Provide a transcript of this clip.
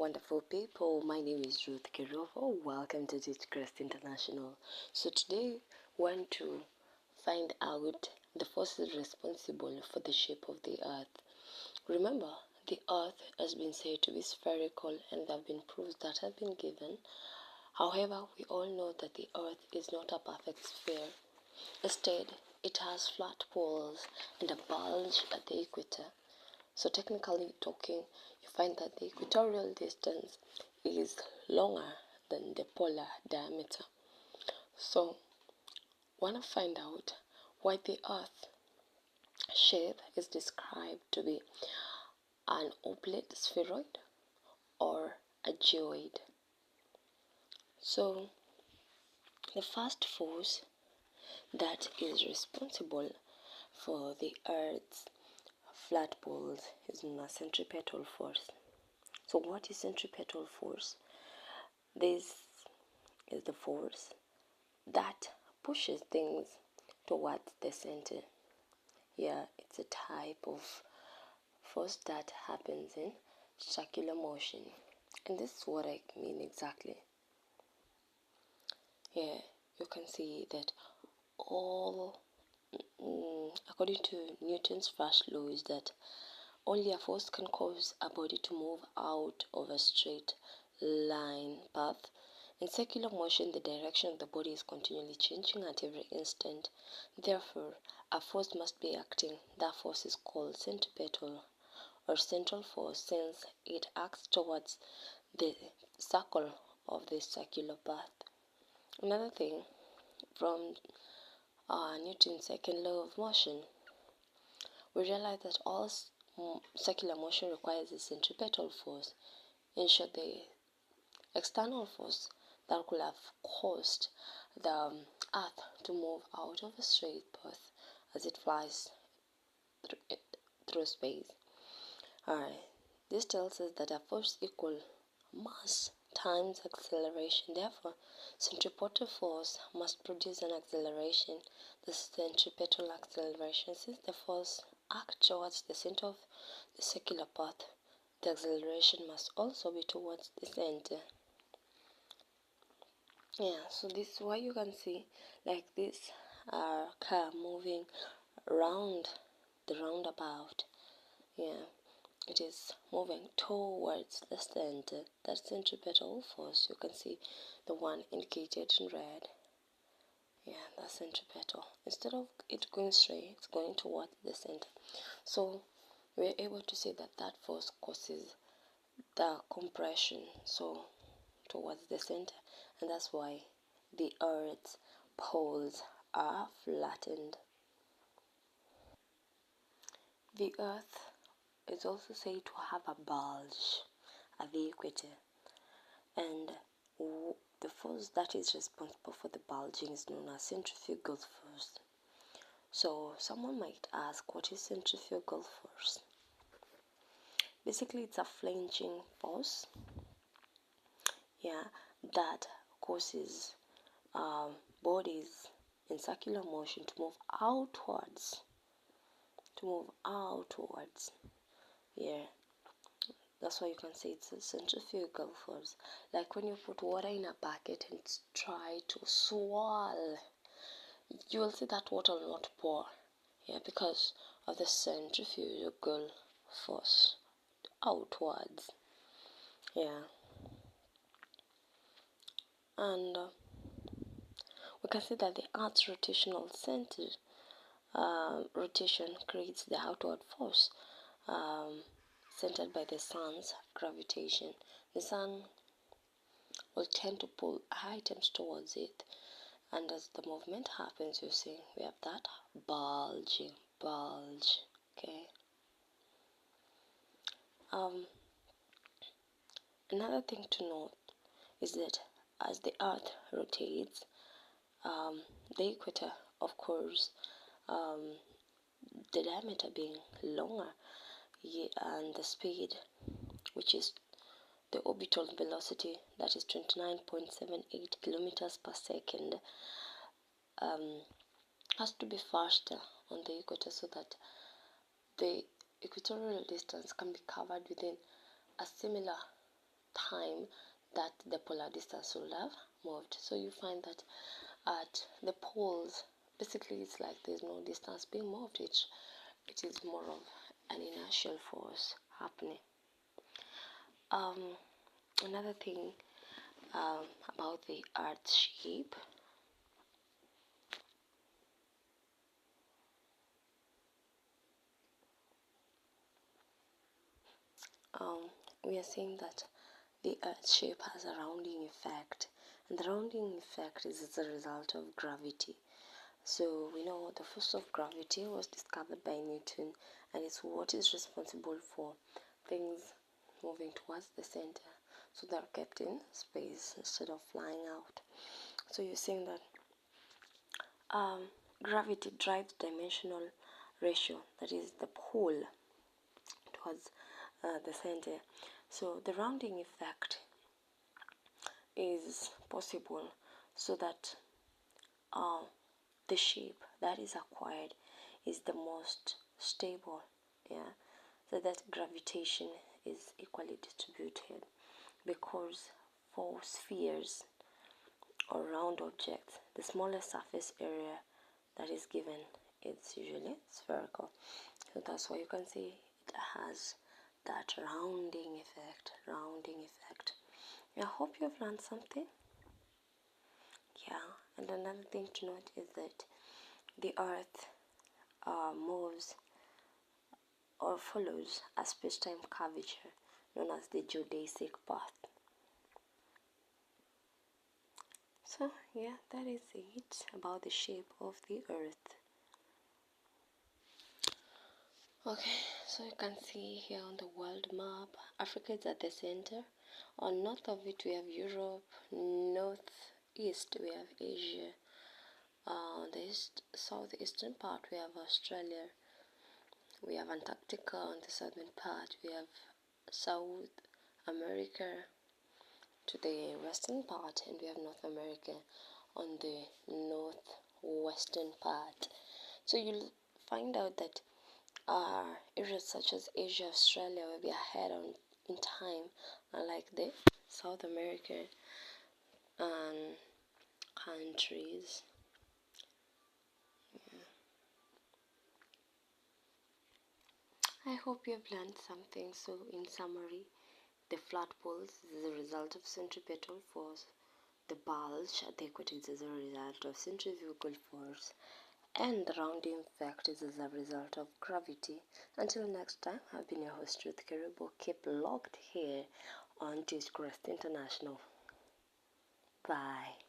Wonderful people, my name is Ruth Kirovo. Welcome to Teachcrest International. So today we want to find out the forces responsible for the shape of the earth. Remember, the earth has been said to be spherical and there have been proofs that have been given. However, we all know that the earth is not a perfect sphere. Instead, it has flat poles and a bulge at the equator. So technically talking, you find that the equatorial distance is longer than the polar diameter. So, want to find out why the Earth shape is described to be an oblate spheroid or a geoid. So, the first force that is responsible for the Earth's flat poles is known as centripetal force. So what is centripetal force? This is the force that pushes things towards the center. Yeah, it's a type of force that happens in circular motion. And this is what I mean exactly. Yeah, you can see that according to Newton's first law, is that only a force can cause a body to move out of a straight line path. In circular motion, the direction of the body is continually changing at every instant. Therefore, a force must be acting. That force is called centripetal or central force, since it acts towards the circle of the circular path. Another thing, from Newton's second law of motion, we realize that all circular motion requires a centripetal force. In short, the external force that could have caused the Earth to move out of a straight path as it flies through space. Alright, this tells us that a force equal mass times acceleration. Therefore, centripetal force must produce an acceleration, the centripetal acceleration. Since the force acts towards the center of the circular path, the acceleration must also be towards the center. Yeah, so this is why you can see like this car moving around the roundabout. Yeah, it is moving towards the center. That's centripetal force. You can see the one indicated in red. Yeah, that's centripetal. Instead of it going straight, it's going towards the center. So we're able to say that that force causes the compression, so towards the center, and that's why the Earth's poles are flattened. The Earth is also said to have a bulge at the equator, and the force that is responsible for the bulging is known as centrifugal force. So someone might ask, what is centrifugal force? Basically, it's a flinging force, yeah, that causes bodies in circular motion to move outwards. Yeah, that's why you can say it's a centrifugal force. Like when you put water in a bucket and try to swirl, you will see that water will not pour. Yeah, because of the centrifugal force outwards. Yeah, and we can see that the Earth's rotational center rotation creates the outward force centered by the sun's gravitation. The sun will tend to pull items towards it, and as the movement happens, you see we have that bulge. Okay. Another thing to note is that as the Earth rotates, the equator, of course, the diameter being longer, and the speed, which is the orbital velocity, that is 29.78 kilometers per second, has to be faster on the equator so that the equatorial distance can be covered within a similar time that the polar distance will have moved. So you find that at the poles, basically it's like there's no distance being moved. It is more of an inertial force happening. Another thing about the Earth's shape. We are saying that the Earth's shape has a rounding effect, and the rounding effect is as a result of gravity. So we know the force of gravity was discovered by Newton, and it's what is responsible for things moving towards the center, so they're kept in space instead of flying out. So you're saying that gravity drives dimensional ratio, that is the pull towards the center. So the rounding effect is possible so that the shape that is acquired is the most stable, yeah, so that gravitation is equally distributed, because for spheres or round objects, the smaller surface area that is given is usually spherical. So that's why you can see it has that rounding effect. I hope you've learned something. Yeah, and another thing to note is that the Earth moves or follows a space-time curvature known as the geodesic path. So yeah, that is it about the shape of the Earth. Okay, so you can see here on the world map, Africa is at the center. On north of it we have Europe, northeast we have Asia, on the southeastern part we have Australia, we have Antarctica. On the southern part we have South America to the western part, and we have North America on the northwestern part. So you'll find out that areas such as Asia, Australia will be ahead in time, unlike the South American countries. I hope you've learned something. So in summary, the flat poles is a result of centripetal force, the bulge at the equator is a result of centrifugal force, and the rounding effect is as a result of gravity. Until next time, I've been your host Ruth Karibu. Keep locked here on Just Crest International. Bye.